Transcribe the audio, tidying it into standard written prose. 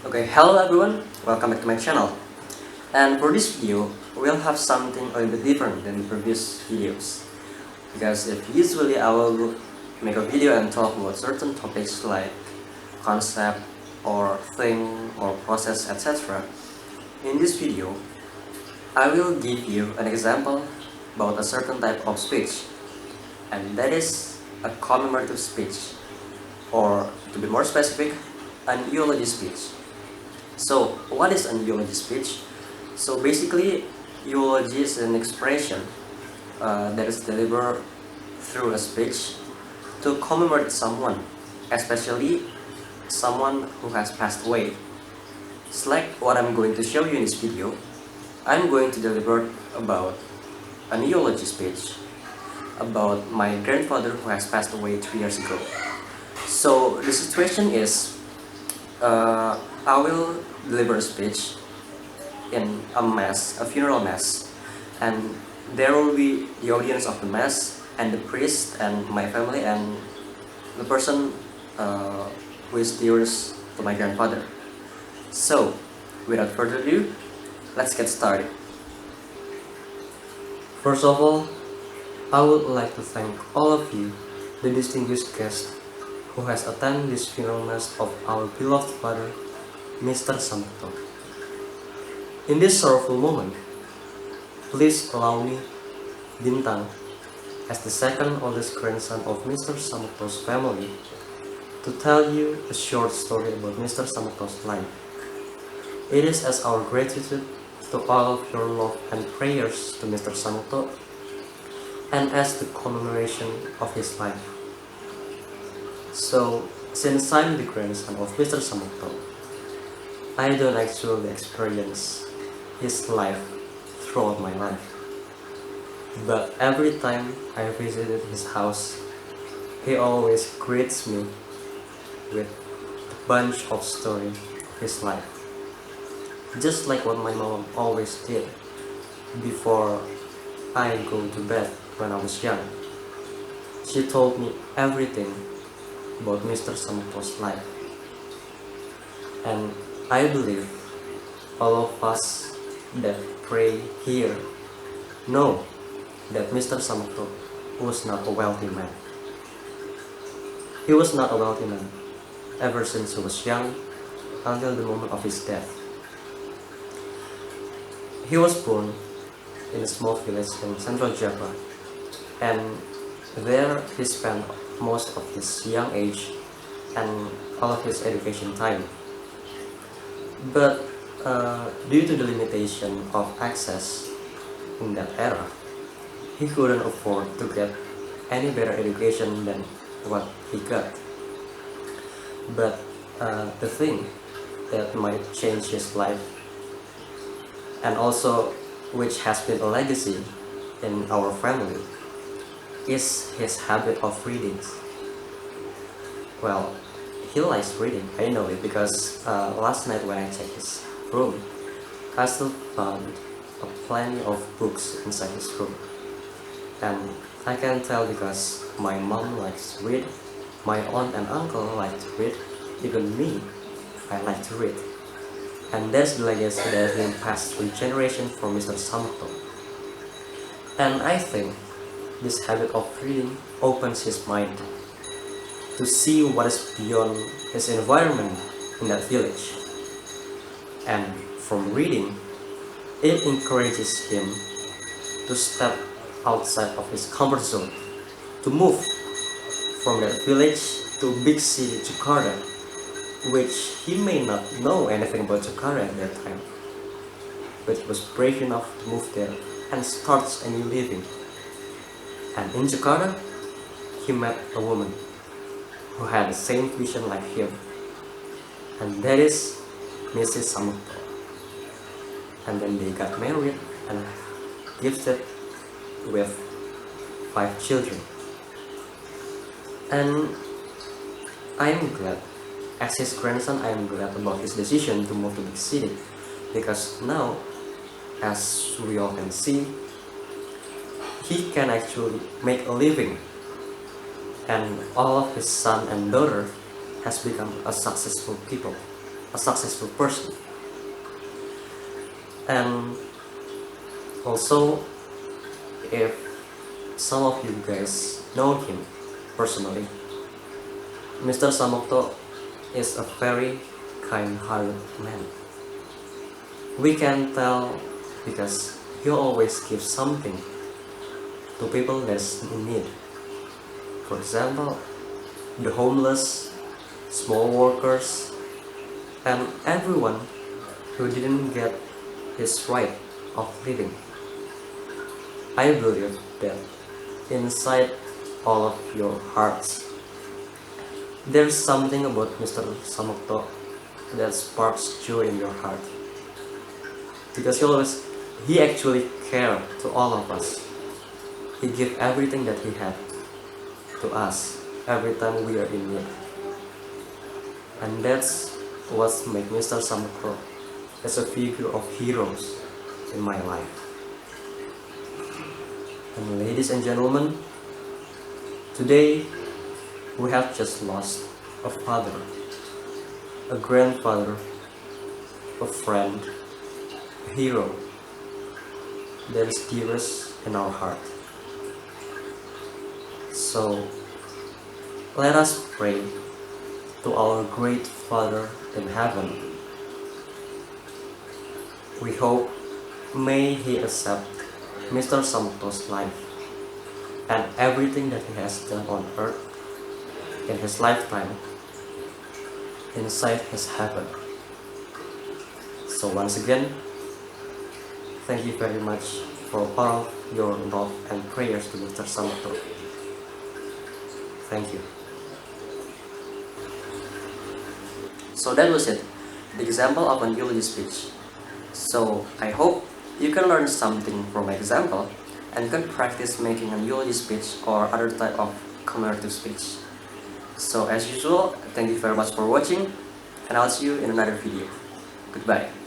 Okay, hello everyone, welcome back to my channel. And for this video, we'll have something a little bit different than the previous videos. Because if usually I will make a video and talk about certain topics like concept or thing or process, etc. In this video, I will give you an example about a certain type of speech, and that is a commemorative speech, or to be more specific, an eulogy speech. So, what is an eulogy speech? So basically, eulogy is an expression that is delivered through a speech to commemorate someone, especially someone who has passed away. It's like what I'm going to show you in this video. I'm going to deliver about an eulogy speech about my grandfather who has passed away 3 years ago. So the situation is, I will deliver a speech in a mass, a funeral mass, and there will be the audience of the mass and the priest and my family and the person who is dearest to my grandfather. So, without further ado, let's get started. First of all, I would like to thank all of you, the distinguished guests who has attended this funeral mass of our beloved father, Mr. Samukto. In this sorrowful moment, please allow me, Bintang, as the second oldest grandson of Mr. Samukto's family, to tell you a short story about Mr. Samukto's life. It is as our gratitude to all of your love and prayers to Mr. Samukto, and as the commemoration of his life. So, since I'm the grandson of Mr. Samukto, I don't actually experience his life throughout my life. But every time I visited his house, he always greets me with a bunch of stories of his life. Just like what my mom always did before I go to bed when I was young. She told me everything about Mr. Samukto's life. And I believe all of us that pray here know that Mr. Samukto was not a wealthy man. He was not a wealthy man ever since he was young until the moment of his death. He was born in a small village in central Java, and there he spent most of his young age and all of his education time. But due to the limitation of access in that era, he couldn't afford to get any better education than what he got. But the thing that might change his life, and also which has been a legacy in our family, is his habit of reading. Well, he likes reading, I know it, because last night when I checked his room, I still found plenty of books inside his room. And I can tell because my mom likes to read, my aunt and uncle like to read, even me, I like to read. And that's the legacy that has been passed through generations from Mr. Samukto. And I think this habit of reading opens his mind to see what is beyond his environment in that village. And from reading, it encourages him to step outside of his comfort zone, to move from that village to big city Jakarta, which he may not know anything about Jakarta at that time, but he was brave enough to move there and starts a new living. And in Jakarta, he met a woman who had the same vision like him, and that is Mrs. Samukto. And then they got married and gifted with 5 children. And I am glad, as his grandson, I am glad about his decision to move to big city, because now, as we all can see, he can actually make a living, and all of his son and daughter has become a successful people. a successful person. And also, if some of you guys know him personally, Mr. Samokto is a very kind-hearted man. We can tell because he always gives something to people that's in need. For example, the homeless, small workers, and everyone who didn't get his right of living. I believe that inside all of your hearts, there's something about Mr. Samokto that sparks joy in your heart. Because he actually cared to all of us. He gave everything that he had to us every time we are in need. And that's what makes Mr. Samokto as a figure of heroes in my life. And ladies and gentlemen, today we have just lost a father, a grandfather, a friend, a hero that is dearest in our heart. So let us pray to our great Father in heaven. We hope may he accept Mr. Samokto's life and everything that he has done on earth in his lifetime inside his heaven. So once again, thank you very much for all of your love and prayers to Mr. Samokto. Thank you. So that was it, the example of an eulogy speech. So I hope you can learn something from my example and can practice making an eulogy speech or other type of commemorative speech. So as usual, thank you very much for watching, and I'll see you in another video. Goodbye.